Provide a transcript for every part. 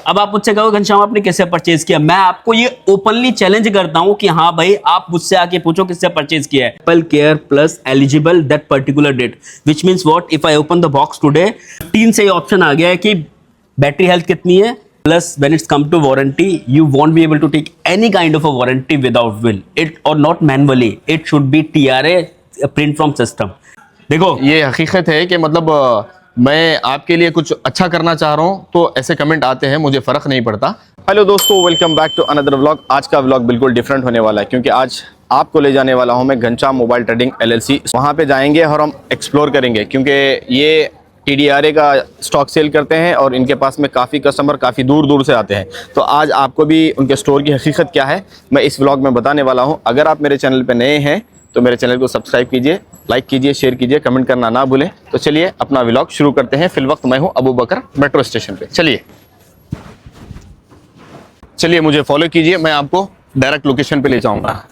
अब आप मुझसे कहो घनश्याम आपने कैसे परचेज किया, मैं आपको ये ओपनली चैलेंज करता हूं कि हाँ भाई आप मुझसे आके पूछो किससे परचेज किया है। Apple care plus eligible that particular date, which means what, if I open the box today 3 से ये ऑप्शन आ गया है कि बैटरी हेल्थ कितनी है, plus when it's come to warranty you won't be able to take any kind of a warranty without will it और not manually, it should be TRA print from system. देखो ये हकीकत है कि मतलब मैं आपके लिए कुछ अच्छा करना चाह रहा हूँ तो ऐसे कमेंट आते हैं, मुझे फ़र्क नहीं पड़ता। हेलो दोस्तों, welcome back to another vlog. आज का व्लॉग बिल्कुल डिफरेंट होने वाला है क्योंकि आज आपको ले जाने वाला हूँ मैं घनश्याम मोबाइल ट्रेडिंग LLC। वहाँ पे जाएंगे और हम एक्सप्लोर करेंगे क्योंकि ये TDRA का स्टॉक सेल करते हैं और इनके पास में काफ़ी कस्टमर काफ़ी दूर दूर से आते हैं। तो आज आपको भी उनके स्टोर की हकीकत क्या है मैं इस व्लॉग में बताने वाला हूँ। अगर आप मेरे चैनल पर नए हैं तो मेरे चैनल को सब्सक्राइब कीजिए, लाइक कीजिए, शेयर कीजिए, कमेंट करना ना भूलें। तो चलिए अपना व्लॉग शुरू करते हैं। फिल वक्त मैं हूं अबू बकर मेट्रो स्टेशन पे। चलिए मुझे फॉलो कीजिए, मैं आपको डायरेक्ट लोकेशन पे ले जाऊंगा।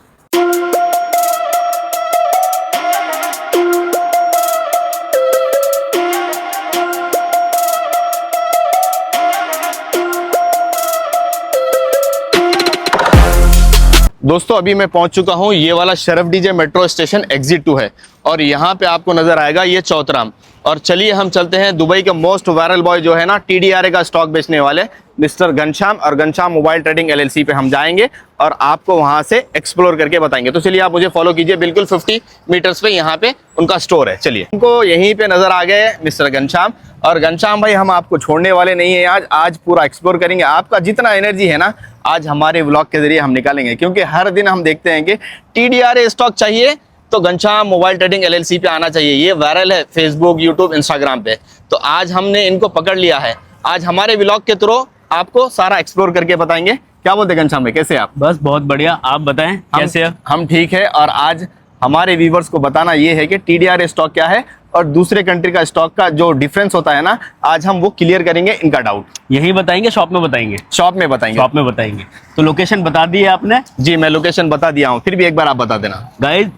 दोस्तों अभी मैं पहुंच चुका हूं, ये वाला शरफ डीजे मेट्रो स्टेशन एग्जिट 2 है और यहाँ पे आपको नजर आएगा ये चौतराम। और चलिए हम चलते हैं दुबई के मोस्ट वायरल बॉय जो है ना TDRA का स्टॉक बेचने वाले मिस्टर घनश्याम और घनश्याम मोबाइल ट्रेडिंग LLC पे हम जाएंगे और आपको वहां से एक्सप्लोर करके बताएंगे। तो चलिए आप मुझे फॉलो कीजिए, बिल्कुल 50 मीटर्स पे यहाँ पे उनका स्टोर है। चलिए हमको यहीं पे नजर आ गए मिस्टर घनश्याम। और घनश्याम भाई हम आपको छोड़ने वाले नहीं है, आज पूरा एक्सप्लोर करेंगे। आपका जितना एनर्जी है ना आज हमारे व्लॉग के जरिए हम निकालेंगे क्योंकि हर दिन हम देखते हैं कि TDRA स्टॉक चाहिए तो घनश्याम मोबाइल ट्रेडिंग LLC पे आना चाहिए। ये वायरल है फेसबुक, यूट्यूब, इंस्टाग्राम पे। तो आज हमने इनको पकड़ लिया है। आज हमारे व्लॉग के थ्रू आपको सारा एक्सप्लोर करके बताएंगे। क्या बोलते हैं घनश्याम भाई, कैसे आप? बस बहुत बढ़िया, आप बताएं कैसे हैं? हम ठीक है। और आज हमारे व्यूवर्स को बताना ये है कि TDRA स्टॉक क्या है और दूसरे कंट्री का स्टॉक का जो डिफरेंस होता है ना, आज हम वो क्लियर करेंगे इनका डाउट। यही बताएंगे, शॉप में बताएंगे? शॉप में बताएंगे। शॉप में बताएंगे। तो लोकेशन बता दी है आपने? जी मैं लोकेशन बता दिया हूँ, फिर भी एक बार आप बता देना। Guys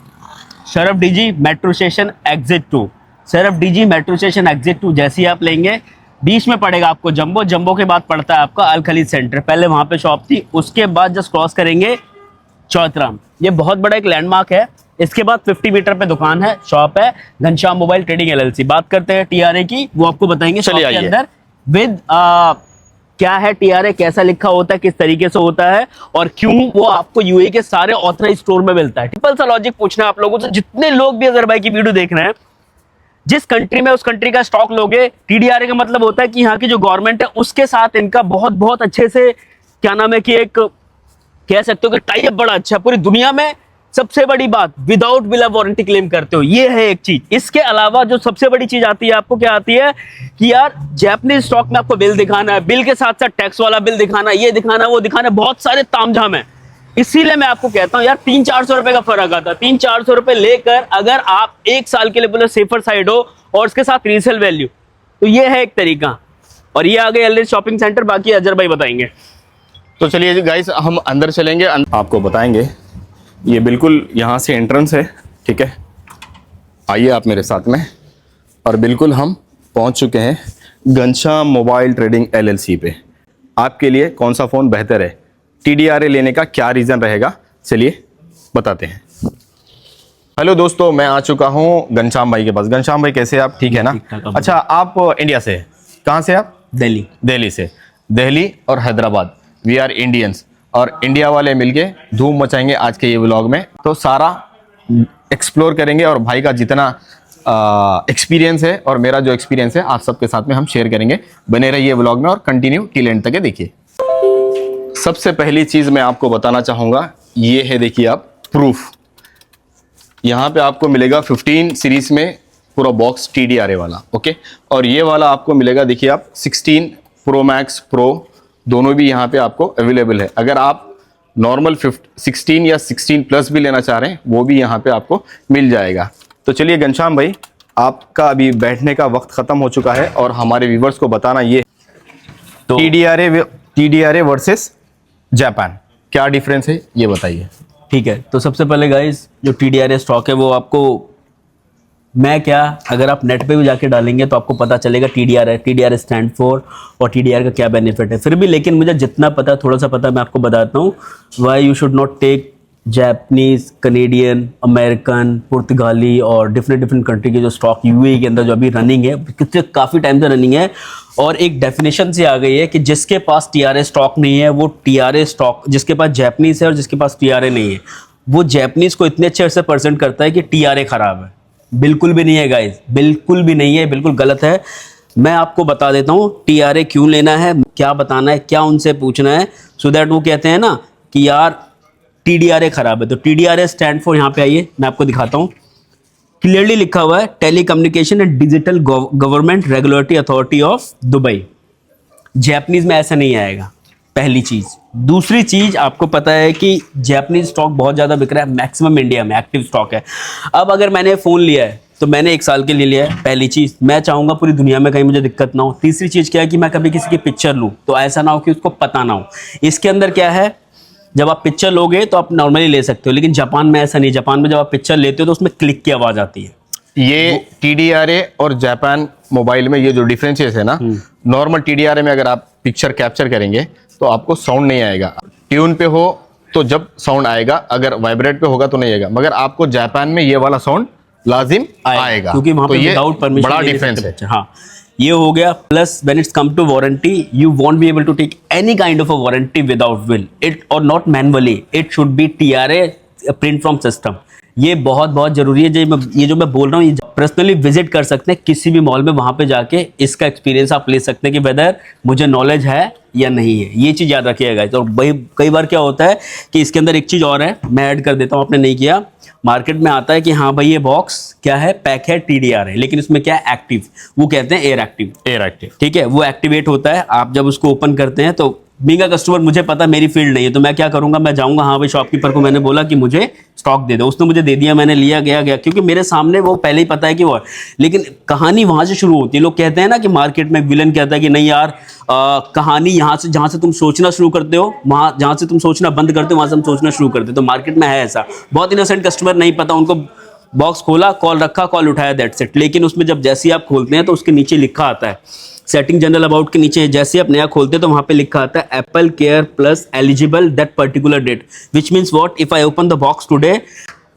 Sharaf DG metro station exit 2, Sharaf DG metro station exit 2 जैसे ही आप लेंगे बीच में पड़ेगा आपको जंबो, जंबो के बाद पड़ता है आपका अल खलीद सेंटर। पहले वहां पे शॉप थी, उसके बाद जस्ट क्रॉस करेंगे चौतराम। ये बहुत बड़ा एक लैंडमार्क है। इसके बाद 50 मीटर पे दुकान है, शॉप है घनश्याम मोबाइल ट्रेडिंग LLC। बात करते हैं TRA की, वो आपको बताएंगे शॉप के अंदर विद क्या है TRA, कैसा लिखा होता है, किस तरीके से होता है और क्यों वो आपको UAE के सारे ऑथराइज स्टोर में मिलता है। सिंपल सा लॉजिक पूछना है आप लोगों से, जितने लोग भी अजहर भाई की वीडियो देख रहे हैं, जिस कंट्री में उस कंट्री का स्टॉक लोगे, TDRA का मतलब होता है कि यहाँ की जो गवर्नमेंट है उसके साथ इनका बहुत बहुत अच्छे से क्या नाम है कि एक कह सकते हो कि टाई अप बड़ा अच्छा है। पूरी दुनिया में सबसे बड़ी बात without bill of warranty claim करते हो, ये है एक चीज। इसके अलावा जो सबसे बड़ी चीज आती है आपको, क्या आती है कि यार जापानीज स्टॉक में आपको बिल दिखाना है, बिल के साथ साथ टैक्स वाला बिल दिखाना, ये दिखाना, वो दिखाना, बहुत सारे तामझाम है। इसीलिए मैं आपको कहता हूं यार 300-400 रुपए का फर्क आता है। 300-400 रुपए लेकर अगर आप 1 साल के लिए बोले सेफर साइड हो और उसके साथ रीसेल वैल्यू, तो ये है एक तरीका। और ये आ गए LLC शॉपिंग सेंटर, बाकी अजहर भाई बताएंगे। तो चलिए गाइस हम अंदर चलेंगे, आपको बताएंगे। ये बिल्कुल यहाँ से एंट्रेंस है, ठीक है। आइए आप मेरे साथ में। और बिल्कुल हम पहुँच चुके हैं घनश्याम मोबाइल ट्रेडिंग LLC पे। आपके लिए कौन सा फ़ोन बेहतर है, TDRA लेने का क्या रीज़न रहेगा, चलिए बताते हैं। हेलो दोस्तों, मैं आ चुका हूँ घनश्याम भाई के पास। घनश्याम भाई कैसे आप, ठीक है ना? अच्छा आप इंडिया से, कहाँ से आप? दिल्ली। दिल्ली से। दिल्ली और हैदराबाद, वी आर इंडियंस। और इंडिया वाले मिलके धूम मचाएंगे आज के ये व्लॉग में। तो सारा एक्सप्लोर करेंगे और भाई का जितना एक्सपीरियंस है और मेरा जो एक्सपीरियंस है आप सबके साथ में हम शेयर करेंगे। बने रहिए व्लॉग में और कंटिन्यू टिल एंड तक देखिए। सबसे पहली चीज़ मैं आपको बताना चाहूँगा, ये है देखिए आप प्रूफ। यहाँ पे आपको मिलेगा 15 सीरीज़ में पूरा बॉक्स TDRA वाला, ओके। और ये वाला आपको मिलेगा देखिए आप 16 Pro Max Pro, दोनों भी यहाँ पे आपको अवेलेबल है। अगर आप नॉर्मल 16 या 16 प्लस भी लेना चाह रहे हैं वो भी यहाँ पे आपको मिल जाएगा। तो चलिए घनश्याम भाई, आपका अभी बैठने का वक्त ख़त्म हो चुका है और हमारे व्यूवर्स को बताना ये तो TDRA वर्सेस जापान क्या डिफरेंस है ये बताइए। ठीक है, तो सबसे पहले गाइस जो TDRA स्टॉक है वो आपको मैं क्या, अगर आप नेट पे भी जाके डालेंगे तो आपको पता चलेगा TDR है, TDR स्टैंड फॉर, और TDR का क्या बेनिफिट है। फिर भी लेकिन मुझे जितना पता, थोड़ा सा पता, मैं आपको बताता हूँ। Why you should not take Japanese, Canadian, American, पुर्तगाली और डिफरेंट कंट्री के जो स्टॉक यूएई के अंदर जो अभी रनिंग है, कितने काफ़ी टाइम से रनिंग है, और एक डेफिनेशन से आ गई है कि जिसके पास TRA स्टॉक नहीं है वो TRA स्टॉक, जिसके पास जापानीज है और जिसके पास TRA नहीं है वो जापानीज को इतने अच्छे से परसेंट करता है कि TRA खराब है। बिल्कुल भी नहीं है गाइस, बिल्कुल भी नहीं है, बिल्कुल गलत है। मैं आपको बता देता हूँ TRA क्यों लेना है, क्या बताना है, क्या उनसे पूछना है, सो दैट वो कहते हैं ना कि यार TDRA खराब है। तो TDRA स्टैंड फॉर, यहाँ पे आइए मैं आपको दिखाता हूँ, क्लियरली लिखा हुआ है telecommunication and digital government regulatory authority of Dubai. Japanese में ऐसा नहीं आएगा, पहली चीज। दूसरी चीज, आपको पता है कि जापानीज स्टॉक बहुत ज्यादा बिक रहा है, मैक्सिमम इंडिया में एक्टिव स्टॉक है। अब अगर मैंने फोन लिया है तो मैंने 1 साल के लिए लिया है, पहली चीज। मैं चाहूंगा पूरी दुनिया में कहीं मुझे दिक्कत ना हो। तीसरी चीज क्या है कि मैं कभी किसी की पिक्चर लूं तो ऐसा ना हो कि उसको पता ना हो। इसके अंदर क्या है, जब आप पिक्चर लोगे तो आप नॉर्मली ले सकते हो, लेकिन जापान में ऐसा नहीं। जापान में जब आप पिक्चर लेते हो तो उसमें क्लिक की आवाज आती है। ये TDRA और जापान मोबाइल में ये जो डिफरेंसेस है ना, नॉर्मल TDRA में अगर आप पिक्चर कैप्चर करेंगे तो आपको साउंड नहीं आएगा। ट्यून पे हो तो जब साउंड आएगा, अगर वाइब्रेट पे होगा तो नहीं आएगा, मगर आपको जापान में ये वाला साउंड लाजिम आएगा, क्योंकि वहां तो पे ये विदाउट परमिशन बड़ा डिफरेंस है। हाँ, ये हो गया। Plus when it's come to warranty, you won't be able to take any kind of a warranty without will it और not manually, it should be TRA print from system. ये बहुत बहुत जरूरी है। ये जो मैं बोल रहा हूँ, ये पर्सनली विजिट कर सकते हैं किसी भी मॉल में, वहां पे जाके इसका एक्सपीरियंस आप ले सकते हैं कि वेदर मुझे नॉलेज है या नहीं है। ये चीज याद रखिएगा। तो भाई कई बार क्या होता है कि इसके अंदर एक चीज और है, मैं ऐड कर देता हूँ, आपने नहीं किया। मार्केट में आता है कि हाँ भाई ये बॉक्स क्या है, पैक है, TDR है, लेकिन इसमें क्या है, एक्टिव, वो कहते हैं एयर एक्टिव। ठीक है, वो एक्टिवेट होता है। आप जब उसको ओपन करते हैं तो बीइंग अ कस्टमर, मुझे पता मेरी फील्ड नहीं है, तो मैं क्या करूंगा, मैं जाऊंगा, हाँ भाई शॉपकीपर को मैंने बोला कि मुझे स्टॉक दे दो, उसने मुझे दे दिया, मैंने लिया, गया, क्योंकि मेरे सामने वो पहले ही पता है कि वो है। लेकिन कहानी वहां से शुरू होती है। लोग कहते हैं ना कि मार्केट में विलन कहता है कि नहीं यार, कहानी यहाँ से, जहां से तुम सोचना शुरू करते हो, वहां जहां से तुम सोचना बंद करते हो वहां से हम सोचना शुरू करते हो। तो मार्केट में है ऐसा, बहुत इनोसेंट कस्टमर, नहीं पता उनको, बॉक्स खोला, कॉल रखा, कॉल उठाया, दैट्स इट। लेकिन उसमें जब जैसे ही आप खोलते हैं तो उसके नीचे लिखा आता है, सेटिंग जनरल अबाउट के नीचे जैसे आप नया खोलते हैं तो वहां पे लिखा आता है Apple care plus eligible that particular date, which means what, if I open the box today,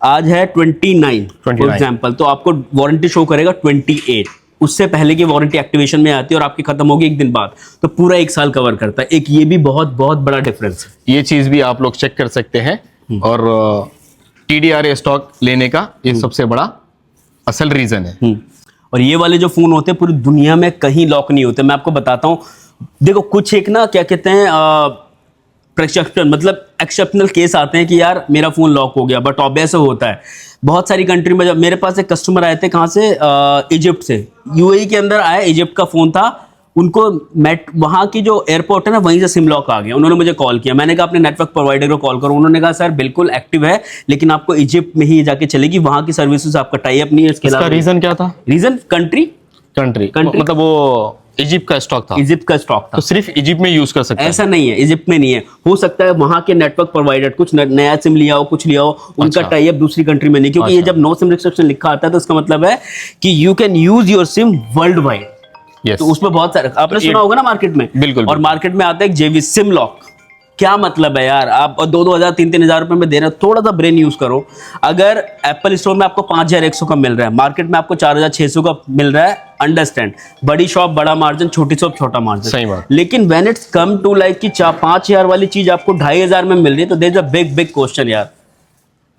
आज है 29 फॉर एग्जाम्पल, तो आपको वारंटी शो करेगा 28। उससे पहले की वारंटी एक्टिवेशन में आती है और आपकी खत्म होगी 1 दिन बाद, तो पूरा 1 साल कवर करता है। एक ये भी बहुत बहुत बड़ा डिफरेंस है। ये चीज भी आप लोग चेक कर सकते हैं। और TDRA स्टॉक लेने का ये सबसे बड़ा असल रीजन है। और ये वाले जो फोन होते हैं पूरी दुनिया में कहीं लॉक नहीं होते। मैं आपको बताता हूँ, देखो कुछ एक ना क्या कहते हैं, प्रेक्सेप्शन, मतलब एक्सेप्शनल केस आते हैं कि यार मेरा फोन लॉक हो गया, बट ऑब्वियस होता है बहुत सारी कंट्री में। जब मेरे पास एक कस्टमर आए थे, कहाँ से, इजिप्ट से, यूएई के अंदर आया, इजिप्ट का फोन था उनको, वहाँ की जो एयरपोर्ट है ना, वहीं से सिम लॉक आ गया। उन्होंने मुझे कॉल किया, मैंने कहा अपने नेटवर्क प्रोवाइडर को कॉल करो। उन्होंने कहा सर बिल्कुल एक्टिव है, लेकिन आपको इजिप्ट में ही जाके चलेगी, वहाँ की सर्विसेज आपका टाई अप नहीं है। इसके इसका रीजन क्या था? रीजन कंट्री मतलब वो इजिप्ट का स्टॉक था। इजिप्ट का स्टॉक था, तो सिर्फ इजिप्ट में यूज कर सकते हैं? ऐसा नहीं है, इजिप्ट में नहीं है। हो सकता है वहां के नेटवर्क प्रोवाइडर कुछ नया सिम लिया हो, कुछ लिया हो, उनका टाई अप दूसरी कंट्री में नहीं, क्योंकि ये जब नो सिम रिस्ट्रिक्शन लिखा आता है तो इसका मतलब है कि you can use your SIM world wide. तो उसमें बहुत सारे आपने सुना होगा ना मार्केट में। बिल्कुल। और मार्केट में आता है जेवी सिम लॉक। क्या मतलब है यार, आप 2,000 3,000 रुपए में दे रहे हो, थोड़ा सा ब्रेन यूज करो। अगर एप्पल स्टोर में आपको 5,100 का मिल रहा है, मार्केट में आपको 4,600 का मिल रहा है, अंडरस्टैंड, बड़ी शॉप बड़ा मार्जिन, छोटी शॉप छोटा मार्जिन, सही बात। लेकिन when it's come to like कि 5,000 वाली चीज आपको 2,500 में मिल रही है, तो there is a big big question यार।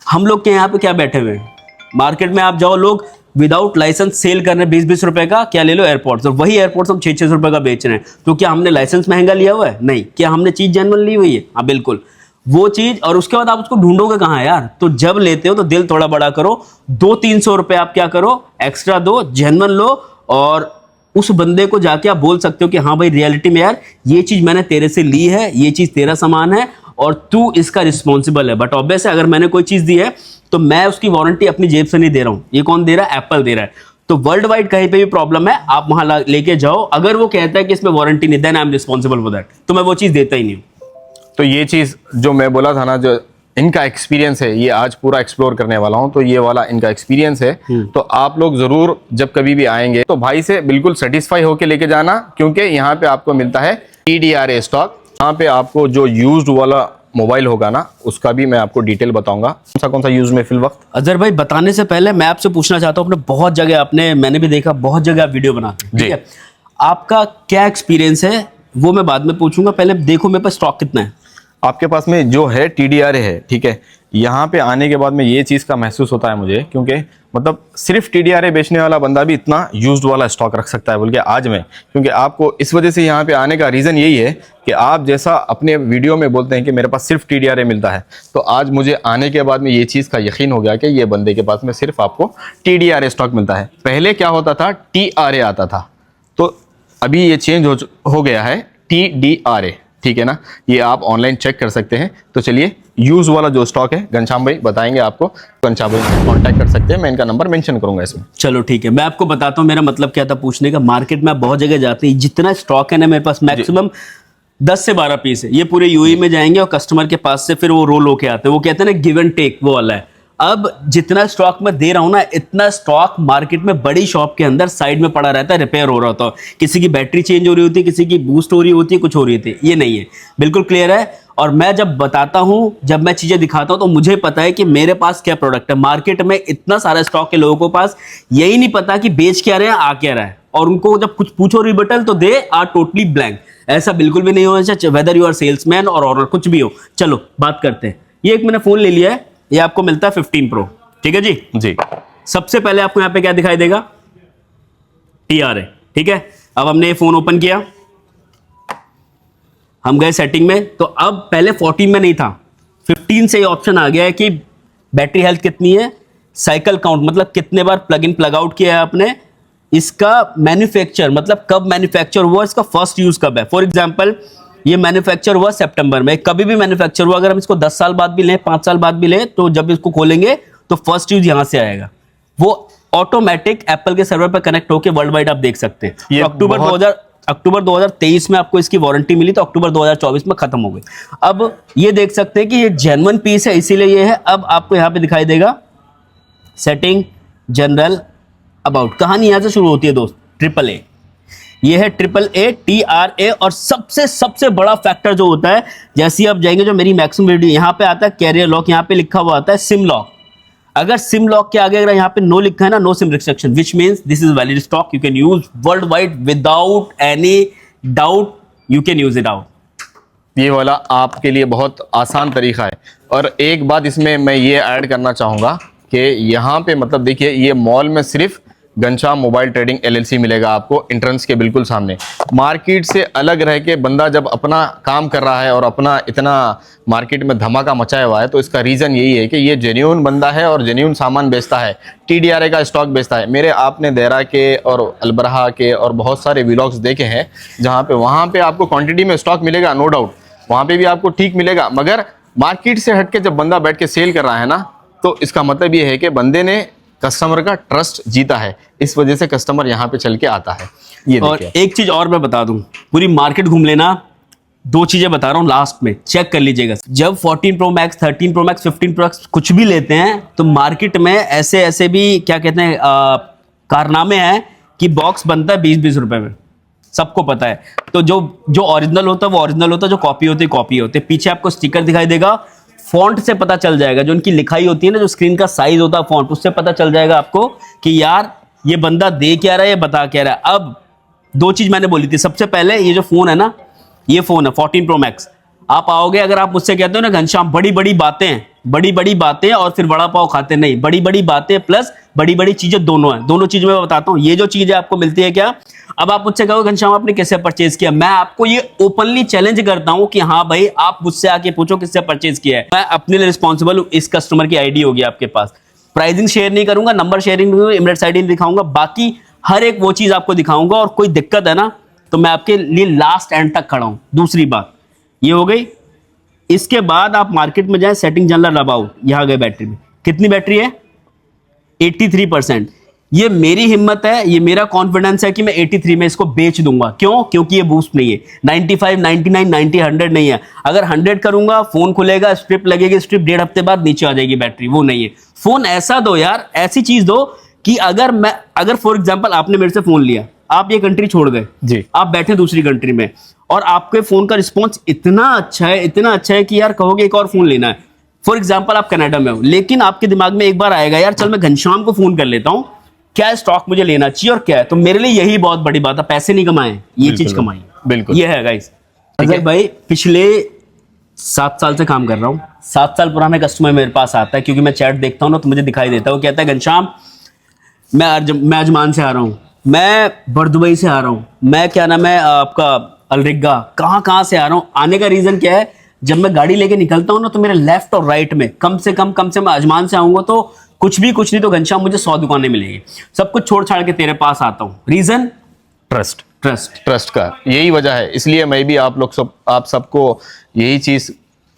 हम लोग के यहाँ पे क्या बैठे हुए हैं, मार्केट में आप जाओ, लोग विदाउट लाइसेंस सेल कर रहे हैं 20-20 रुपए का, क्या ले लो एयरपोर्ट्स, और वही एयरपोर्ट्स हम 600 रुपए का बेच रहे हैं। तो क्या हमने लाइसेंस महंगा लिया हुआ है? नहीं। क्या हमने चीज जेन्युइन ली हुई है? हाँ बिल्कुल, वो चीज। और उसके बाद आप उसको ढूंढोगे कहाँ यार? तो जब लेते हो तो दिल थोड़ा बड़ा करो, 200-300 रुपए आप क्या करो, एक्स्ट्रा दो, जेन्युइन लो, और उस बंदे को जाके आप बोल सकते हो कि हाँ भाई रियलिटी में यार ये चीज मैंने तेरे से ली है, ये चीज तेरा सामान है और तू इसका रिस्पॉन्सिबल है। बट ऑब्वियस है, अगर मैंने कोई चीज दी है तो मैं उसकी वारंटी अपनी जेब से नहीं दे रहा हूं। ये कौन दे रहा है? एप्पल दे रहा है। तो वर्ल्ड वाइड कहीं पे भी प्रॉब्लम है, आप वहां लेके जाओ, अगर वो कहता है कि इसमें वारंटी नहीं, then I am responsible for that, तो मैं वो चीज देता ही नहीं हूं। तो ये चीज जो मैं बोला था ना, जो इनका एक्सपीरियंस है, ये आज पूरा एक्सप्लोर करने वाला हूँ, तो ये वाला इनका एक्सपीरियंस है। तो आप लोग जरूर जब कभी भी आएंगे तो भाई से बिल्कुल सेटिस्फाई होके लेके जाना, क्योंकि यहाँ पे आपको मिलता है TDRA स्टॉक। यहाँ पे आपको जो यूज्ड वाला मोबाइल होगा ना, उसका भी मैं आपको डिटेल बताऊंगा कौन सा यूज में फिल वक्त। अजहर भाई, बताने से पहले मैं आपसे पूछना चाहता हूँ, अपने बहुत जगह मैंने भी देखा, बहुत जगह आप वीडियो बनाते हैं, ठीक है, आपका क्या एक्सपीरियंस है वो मैं बाद में पूछूंगा, पहले देखो मेरे पास स्टॉक कितना है। आपके पास में जो है TDRA है, ठीक है। यहाँ पे आने के बाद में ये चीज़ का महसूस होता है मुझे, क्योंकि मतलब सिर्फ TDRA बेचने वाला बंदा भी इतना यूज्ड वाला स्टॉक रख सकता है बोल के आज मैं, क्योंकि आपको इस वजह से यहाँ पे आने का रीज़न यही है कि आप जैसा अपने वीडियो में बोलते हैं कि मेरे पास सिर्फ TDRA मिलता है, तो आज मुझे आने के बाद में ये चीज़ का यकीन हो गया कि ये बंदे के पास में सिर्फ आपको TDRA स्टॉक मिलता है। पहले क्या होता था, TRA आता था, तो अभी ये चेंज हो गया है TDRA, ठीक है ना। ये आप ऑनलाइन चेक कर सकते हैं। तो चलिए यूज वाला जो स्टॉक है घनश्याम भाई बताएंगे आपको, घनश्याम भाई कांटेक्ट कर सकते हैं, मैं इनका नंबर मेंशन करूंगा इसमें। चलो ठीक है, मैं आपको बताता हूँ मेरा मतलब क्या था पूछने का। मार्केट में आप बहुत जगह जाते हैं, जितना स्टॉक है ना मेरे पास मैक्सिमम 10 से 12 पीस है, ये पूरे यूएई में जाएंगे और कस्टमर के पास से फिर वो रोल होके आते हैं, वो कहते हैं ना गिव एंड टेक, वो वाला है। अब जितना स्टॉक मैं दे रहा हूं ना, इतना स्टॉक मार्केट में बड़ी शॉप के अंदर साइड में पड़ा रहता है, रिपेयर हो रहा होता है, किसी की बैटरी चेंज हो रही होती है, किसी की बूस्ट हो रही होती है, कुछ हो रही होती है। ये नहीं है, बिल्कुल क्लियर है। और मैं जब बताता हूं, जब मैं चीजें दिखाता हूं, तो मुझे पता है कि मेरे पास क्या प्रोडक्ट है। मार्केट में इतना सारा स्टॉक है, लोगों के पास यही नहीं पता कि बेच क्या रहे हैं, आ क्या रहा है, और उनको जब कुछ पूछो रिबटल तो दे आर टोटली ब्लैंक। ऐसा बिल्कुल भी नहीं होना चाहिए, वेदर यू आर सेल्समैन और ऑनर कुछ भी हो। चलो बात करते हैं। ये एक मैंने फोन ले लिया है, ये आपको मिलता है 15 प्रो, ठीक है जी। जी, सबसे पहले आपको यहां पे क्या दिखाई देगा, TRA, ठीक है। अब हमने ये फोन ओपन किया, हम गए सेटिंग में, तो अब पहले 14 में नहीं था, 15 से ये ऑप्शन आ गया है कि बैटरी हेल्थ कितनी है, साइकिल काउंट मतलब कितने बार प्लग इन प्लग आउट किया है आपने, इसका मैन्युफैक्चर मतलब कब मैन्युफैक्चर हुआ, इसका फर्स्ट यूज कब है। फॉर एग्जांपल ये मैन्युफैक्चर हुआ सितंबर में, कभी भी मैन्युफैक्चर हुआ, अगर हम इसको 10 साल बाद भी लें, 5 साल बाद भी लें, तो जब इसको खोलेंगे तो फर्स्ट यूज यहां से आएगा। वो ऑटोमेटिक एप्पल के सर्वर पर कनेक्ट होकर वर्ल्ड वाइड आप देख सकते हैं। ये अक्टूबर 2023 में आपको इसकी वारंटी मिली, तो अक्टूबर 2024 में खत्म हो गई। अब ये देख सकते हैं कि ये जेन्युइन पीस है, इसीलिए ये है। अब आपको यहां पे दिखाई देगा सेटिंग, जनरल, अबाउट। कहानी यहां से शुरू होती है दोस्त, AAA। ये है AAA TRA। और सबसे बड़ा फैक्टर जो होता है, जैसे ही आप जाएंगे, जो मेरी मैक्सिमम वीडियो यहां पे आता है कैरियर लॉक, यहां पे लिखा हुआ आता है सिम लॉक। अगर सिम लॉक के आगे अगर यहाँ पे नो लिखा है ना, no SIM restriction, which means this is valid stock, you can use world wide without any doubt, you can use it out. ये वाला आपके लिए बहुत आसान तरीका है। और एक बात इसमें मैं ये ऐड करना चाहूँगा कि यहाँ पे मतलब देखिए, ये मॉल में सिर्फ घनश्याम मोबाइल ट्रेडिंग LLC मिलेगा आपको एंट्रेंस के बिल्कुल सामने। मार्केट से अलग रह के बंदा जब अपना काम कर रहा है और अपना इतना मार्केट में धमाका मचाया हुआ है, तो इसका रीज़न यही है कि ये जेन्यून बंदा है और जेन्यून सामान बेचता है, TDRA का स्टॉक बेचता है। मेरे आपने देरा के और अलबरहा के और बहुत सारे व्लॉग्स देखे हैं, जहाँ पे वहाँ पे आपको क्वांटिटी में स्टॉक मिलेगा, नो डाउट, वहाँ पे भी आपको ठीक मिलेगा, मगर मार्केट से हट के जब बंदा बैठ के सेल कर रहा है ना, तो इसका मतलब ये है कि बंदे ने कस्टमर का ट्रस्ट जीता है, इस वजह से कस्टमर यहाँ पे चल के आता है। ये और एक चीज और मैं बता दूं, पूरी मार्केट घूम लेना, 2 चीजें बता रहा हूं लास्ट में, चेक कर लीजिएगा। जब 14 pro max, 13 pro max, 15 pro max कुछ भी लेते हैं, तो मार्केट में ऐसे भी क्या कहते हैं कारनामे हैं कि बॉक्स बनता है 20-20 रुपए में, सबको पता है। तो जो ओरिजिनल होता है वो ओरिजिनल होता है, जो कॉपी होती है कॉपी होती है। पीछे आपको स्टिकर दिखाई देगा, फॉन्ट से पता चल जाएगा, जो उनकी लिखाई होती है ना, जो स्क्रीन का साइज होता है फॉन्ट, उससे पता चल जाएगा आपको कि यार ये बंदा दे क्या रहा है, ये बता क्या रहा है। अब 2 चीज मैंने बोली थी, सबसे पहले ये जो फोन है ना, ये फोन है 14 प्रो मैक्स। आप आओगे, अगर आप मुझसे कहते हो ना घनश्याम बड़ी बड़ी बातें और फिर बड़ा पाव खाते नहीं, बड़ी बड़ी बातें प्लस बड़ी बड़ी चीजें दोनों है, दोनों चीज मैं बताता हूँ। ये जो चीज है आपको मिलती है क्या, अब आप मुझसे कहो घनश्याम आपने कैसे परचेज किया, मैं आपको ये ओपनली चैलेंज करता हूं कि हाँ भाई आप मुझसे आके पूछो किससे परचेज किया है, मैं अपने लिए रिस्पॉन्सिबल हूं। इस कस्टमर की आईडी होगी आपके पास, प्राइसिंग शेयर नहीं करूंगा, नंबर शेयरिंग नहीं करूंगा, इमरेट्स आईडी नहीं दिखाऊंगा, बाकी हर एक वो चीज आपको दिखाऊंगा। और कोई दिक्कत है ना, तो मैं आपके लिए लास्ट एंड तक खड़ा हूं। दूसरी बात ये हो गई। इसके बाद आप मार्केट में जाए, सेटिंग जनरल अबाउट, यहां गए बैटरी में, कितनी बैटरी है 83%। ये मेरी हिम्मत है, ये मेरा कॉन्फिडेंस है कि मैं 83 में इसको बेच दूंगा। क्यों? क्योंकि ये बूस्ट नहीं है, 95, 99, 90, 100 नहीं है। अगर 100 करूंगा, फोन खुलेगा, स्ट्रिप लगेगी, स्ट्रिप 1.5 हफ्ते बाद नीचे आ जाएगी बैटरी, वो नहीं है। फोन ऐसा दो यार, ऐसी चीज दो कि अगर फॉर एग्जाम्पल आपने मेरे से फोन लिया, आप ये कंट्री छोड़ गए जी, आप बैठे दूसरी कंट्री में, और आपके फोन का रिस्पॉन्स इतना अच्छा है, इतना अच्छा है कि यार कहोगे एक और फोन लेना है। फॉर एग्जाम्पल आप कनाडा में हो, लेकिन आपके दिमाग में एक बार आएगा यार चल मैं घनश्याम को फोन कर लेता हूँ, क्या स्टॉक मुझे लेना चाहिए और क्या है। तो मेरे लिए यही बहुत बड़ी बात है, पैसे नहीं कमाए, ये चीज कमाई, बिल्कुल ये है गाइस। अजय भाई पिछले 7 साल से काम कर रहा हूँ, 7 साल पुराना कस्टमर मेरे पास आता है, क्योंकि मैं चैट देखता हूँ ना तो मुझे दिखाई देता है। वो कहता है घनश्याम मैं अजमान से आ रहा हूँ, मैं बरदुबई से आ रहा हूँ, मैं क्या नाम है आपका अलरिगा, कहाँ से आ रहा हूँ। आने का रीजन क्या है, जब मैं गाड़ी लेके निकलता हूँ ना तो मेरे लेफ्ट और राइट में कम से कम मैं अजमान से आऊंगा तो कुछ नहीं तो घनश्याम मुझे 100 दुकानें मिलेगी। सब कुछ छोड़ छाड़ के तेरे पास आता हूँ। रीजन ट्रस्ट का यही वजह है। इसलिए मैं भी आप सबको यही चीज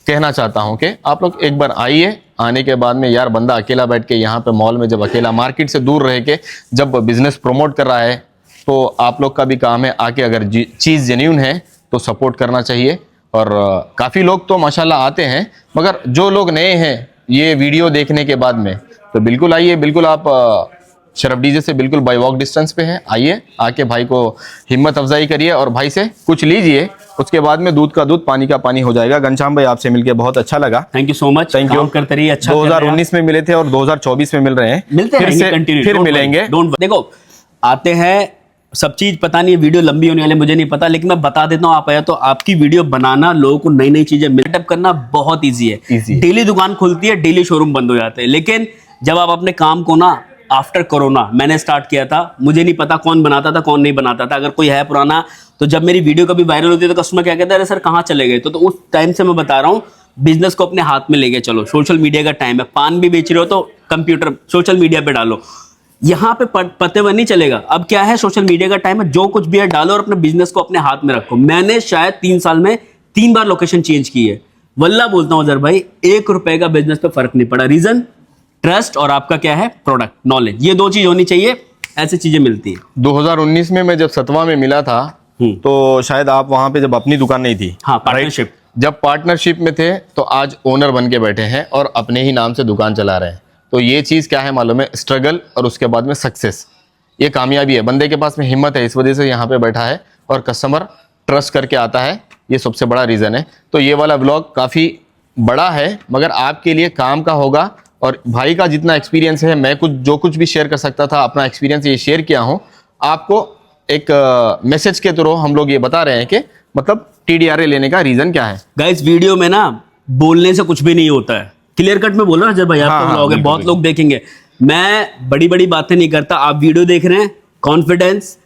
कहना चाहता हूं कि आप लोग एक बार आइए। आने के बाद में यार बंदा अकेला बैठ के यहाँ पे मॉल में जब अकेला मार्केट से दूर रह के जब बिजनेस प्रमोट कर रहा है, तो आप लोग का भी काम है आके अगर चीज़ जेन्यून है तो सपोर्ट करना चाहिए। और काफ़ी लोग तो माशाल्लाह आते हैं, मगर जो लोग नए हैं ये वीडियो देखने के बाद में, तो बिल्कुल आइए, बिल्कुल आप शरफ डीजे से बिल्कुल बाई वॉक डिस्टेंस पे है। आइए, आके भाई को हिम्मत अफजाई करिए और भाई से कुछ लीजिए, उसके बाद में दूध का दूध पानी का पानी हो जाएगा। घनश्याम भाई आपसे मिलके बहुत अच्छा लगा। Thank you so much. Thank you. करते रहिए, अच्छा 2019 में मिले थे और 2024 में मिल रहे हैं, मिलते हैं, फिर मिलेंगे। देखो आते हैं, सब चीज पता नहीं है, वीडियो लंबी होने वाली मुझे नहीं पता, लेकिन मैं बता देता हूँ। आप आया तो आपकी वीडियो बनाना, लोगों को नई नई चीजें सेटअप करना बहुत ईजी है। डेली दुकान खुलती है, डेली शोरूम बंद हो जाते हैं, लेकिन जब आप अपने काम को ना आफ्टर कोरोना मैंने स्टार्ट किया था, मुझे नहीं पता कौन बनाता था कौन नहीं बनाता था। अगर कोई है पुराना तो जब मेरी वीडियो कभी वायरल होती है तो कस्टमर क्या कहता है, अरे सर कहाँ चले गए। तो उस टाइम से मैं बता रहा हूँ, बिजनेस को अपने हाथ में लेके चलो। सोशल मीडिया का टाइम है, पान भी बेच रहे हो तो कंप्यूटर सोशल मीडिया पे डालो, यहाँ पे पते हुए नहीं चलेगा। अब क्या है, सोशल मीडिया का टाइम है, जो कुछ भी है डालो और अपने बिजनेस को अपने हाथ में रखो। मैंने शायद 3 साल में 3 बार लोकेशन चेंज की है। वल्ला बोलता हूँ अजहर भाई, 1 रुपए का बिजनेस पे फर्क नहीं पड़ा। रीजन ट्रस्ट और आपका क्या है, प्रोडक्ट नॉलेज, ये 2 चीज होनी चाहिए, ऐसी चीजें मिलती है। 2019 में मैं जब सतवा में मिला था तो शायद आप वहां पे जब अपनी दुकान नहीं थी, हाँ पार्टनरशिप, जब पार्टनरशिप में थे तो आज ओनर बन के बैठे हैं और अपने ही नाम से दुकान चला रहे हैं। तो ये चीज़ क्या है मालूम है, स्ट्रगल और उसके बाद में सक्सेस, ये कामयाबी है। बंदे के पास में हिम्मत है, इस वजह से यहाँ पे बैठा है और कस्टमर ट्रस्ट करके आता है, ये सबसे बड़ा रीज़न है। तो ये वाला ब्लॉग काफ़ी बड़ा है, मगर आपके लिए काम का होगा। और भाई का जितना एक्सपीरियंस है, मैं जो कुछ भी शेयर कर सकता था अपना एक्सपीरियंस ये शेयर किया हूँ। आपको एक मैसेज के थ्रू हम लोग ये बता रहे हैं कि मतलब TDRA लेने का रीज़न क्या है। गाइस वीडियो में ना बोलने से कुछ भी नहीं होता है, क्लियर कट में बोल रहा है भाई, आपका ब्लॉग है, बहुत लोग देखेंगे। मैं बड़ी बड़ी बातें नहीं करता, आप वीडियो देख रहे हैं, confidence,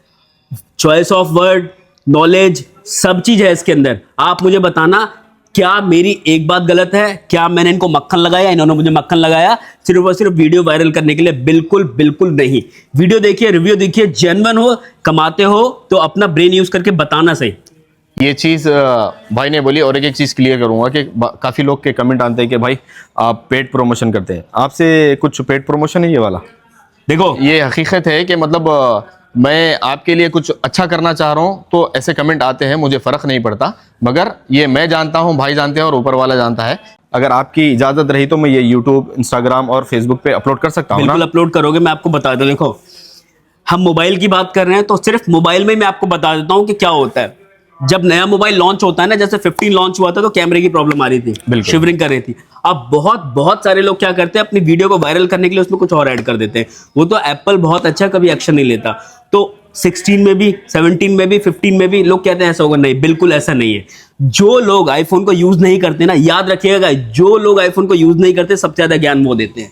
choice of word, knowledge, सब चीज है इसके अंदर। आप मुझे बताना क्या मेरी एक बात गलत है, क्या मैंने इनको मक्खन लगाया, इन्होंने मुझे मक्खन लगाया सिर्फ और सिर्फ वीडियो वायरल करने के लिए? बिल्कुल बिल्कुल नहीं। वीडियो देखिए, रिव्यू देखिए, जेन्युइन हो, कमाते हो तो अपना ब्रेन यूज करके बताना सही। ये चीज़ भाई ने बोली। और एक चीज़ क्लियर करूंगा कि काफ़ी लोग के कमेंट आते हैं कि भाई आप पेड प्रमोशन करते हैं, आपसे कुछ पेड प्रमोशन है ये वाला? देखो ये हकीकत है कि मतलब मैं आपके लिए कुछ अच्छा करना चाह रहा हूँ तो ऐसे कमेंट आते हैं, मुझे फ़र्क नहीं पड़ता, मगर ये मैं जानता हूँ, भाई जानते हैं और ऊपर वाला जानता है। अगर आपकी इजाज़त रही तो मैं ये यूट्यूब, इंस्टाग्राम और फेसबुक पे अपलोड कर सकता हूँ ना? बिल्कुल अपलोड करोगे, मैं आपको बता दूं। देखो हम मोबाइल की बात कर रहे हैं तो सिर्फ मोबाइल में मैं आपको बता देता हूँ कि क्या होता है। जब नया मोबाइल लॉन्च होता है ना, जैसे 15 लॉन्च हुआ था तो कैमरे की प्रॉब्लम आ रही थी, शिवरिंग कर रही थी। अब बहुत सारे लोग क्या करते हैं, अपनी वीडियो को वायरल करने के लिए उसमें कुछ और ऐड कर देते हैं। वो तो एप्पल बहुत अच्छा, कभी एक्शन नहीं लेता। तो 16 में भी, 17 में भी, 15 में भी लोग कहते हैं ऐसा होगा, नहीं बिल्कुल ऐसा नहीं है। जो लोग आईफोन को यूज नहीं करते ना, याद रखिएगा, जो लोग आईफोन को यूज नहीं करते सबसे ज्यादा ज्ञान वो देते हैं।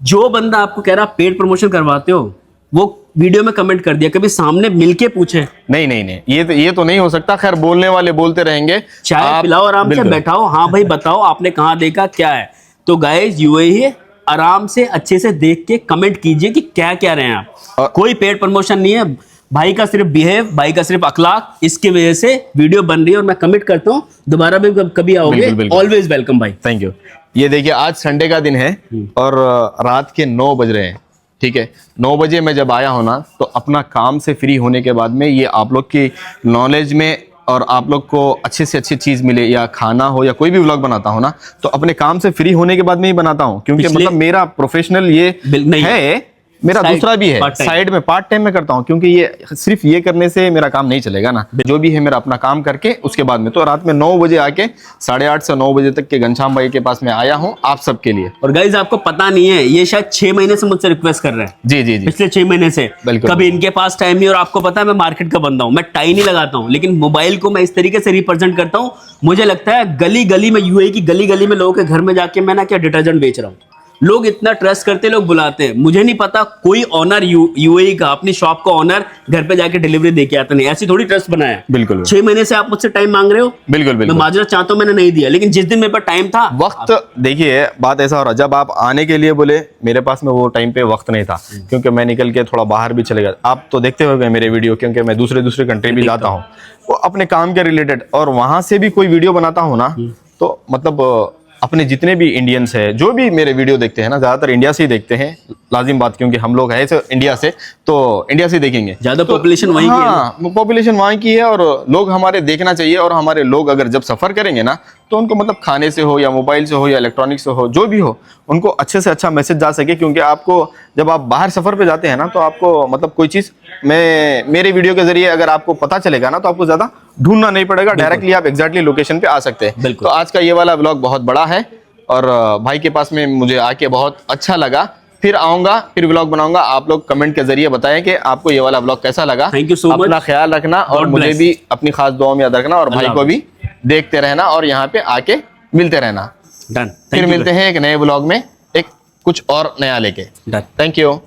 जो बंदा आपको कह रहा पेड प्रमोशन करवाते हो, वो वीडियो में कमेंट कर दिया, कभी सामने मिलके पूछे? नहीं, ये तो नहीं हो सकता। खैर बोलने वाले बोलते रहेंगे, चाय पिलाओ, आराम से बैठाओ, हाँ भाई बताओ आपने कहाँ देखा, क्या है। तो गाइस यूएई आराम से अच्छे से देख के कमेंट कीजिए कि क्या कह रहे हैं आप। कोई पेड प्रमोशन नहीं है, भाई का सिर्फ बिहेव, भाई का सिर्फ अखलाक, इसकी वजह से वीडियो बन रही है। और मैं कमिट करता हूँ दोबारा भी कभी आओगे, ऑलवेज वेलकम भाई। Thank you. ये देखिए आज संडे का दिन है और रात के 9 बज रहे हैं। ठीक है। 9 बजे मैं जब आया हूँ ना, तो अपना काम से फ्री होने के बाद में ये आप लोग की नॉलेज में और आप लोग को अच्छे से अच्छी चीज मिले, या खाना हो या कोई भी व्लॉग बनाता हूँ ना, तो अपने काम से फ्री होने के बाद में ही बनाता हूँ, क्योंकि पिछले- मतलब मेरा प्रोफेशनल ये नहीं है, मेरा Side- दूसरा भी है, part time। साइड में पार्ट टाइम में करता हूँ, क्योंकि ये सिर्फ ये करने से मेरा काम नहीं चलेगा ना। जो भी है मेरा अपना काम करके उसके बाद में, तो रात में 9 बजे आके 8:30 से 9 बजे तक के घनश्याम भाई के पास में आया हूँ आप सबके लिए। और गाइज आपको पता नहीं है, ये शायद 6 महीने से मुझसे रिक्वेस्ट कर रहे हैं, जी जी जी, पिछले 6 महीने से। बिल्कुल। कभी इनके पास टाइम नहीं, और आपको पता है मैं मार्केट का बंदा हूं, मैं टाई नहीं लगाता हूं, लेकिन मोबाइल को मैं इस तरीके से रिप्रेजेंट करता हूं। मुझे लगता है गली गली में, यूएई की गली गली में लोगों के घर में जाके मैं ना क्या डिटर्जेंट बेच रहा हूं। लोग इतना ट्रस्ट करते, लोग बुलाते हैं। मुझे नहीं पता कोई ऑनर यूएई का अपनी शॉप का ऑनर घर पे जाके डिलीवरी दे के आता नहीं, ऐसी थोड़ी ट्रस्ट बनाया। बिल्कुल 6 महीने से आप मुझसे टाइम मांग रहे हो, बिल्कुल मैं बिल्कुल। माजरा चाहता हूं, मैंने नहीं दिया, लेकिन जिस दिन मेरे पास टाइम था, वक्त, देखिए बात ऐसा हो रहा, जब आप आने के लिए बोले मेरे पास में वो टाइम पे वक्त नहीं था, क्योंकि मैं निकल के थोड़ा बाहर भी चले गया। आप तो देखते होंगे मेरे वीडियो, क्योंकि मैं दूसरे कंट्री भी जाता हूँ, वो अपने काम के रिलेटेड, और वहां से भी कोई वीडियो बनाता हूँ ना, तो मतलब अपने जितने भी इंडियंस है, जो भी मेरे वीडियो देखते हैं ना, ज्यादातर इंडिया से ही देखते हैं, लाजिम बात, क्योंकि हम लोग है इंडिया से, तो इंडिया से ही देखेंगे। ज्यादा पॉपुलेशन वहीं की है ना। हाँ, पॉपुलेशन वहाँ की है, और लोग हमारे देखना चाहिए। और हमारे लोग अगर जब सफर करेंगे ना, तो उनको मतलब खाने से हो या मोबाइल से हो या इलेक्ट्रॉनिक से हो, जो भी हो, उनको अच्छे से अच्छा मैसेज जा सके। क्योंकि आपको जब आप बाहर सफर पे जाते हैं ना, तो आपको मतलब कोई चीज मेरे वीडियो के जरिए अगर आपको पता चलेगा ना, तो आपको ज्यादा ढूंढना नहीं पड़ेगा, डायरेक्टली आप एग्जैक्टली लोकेशन पे आ सकते हैं। बिल्कुल। तो आज का ये वाला व्लॉग बहुत बड़ा है, और भाई के पास में मुझे आके बहुत अच्छा लगा। फिर आऊंगा, फिर व्लॉग बनाऊंगा। आप लोग कमेंट के जरिए बताएं कि आपको ये वाला व्लॉग कैसा लगा। Thank you so much। अपना ख्याल रखना, और God मुझे bless। भी अपनी खास दुआओं में याद रखना, और भाई को भी देखते रहना, और यहाँ पे आके मिलते रहना। डन। फिर मिलते हैं एक नए व्लॉग में, एक कुछ और नया लेके। डन। Thank you.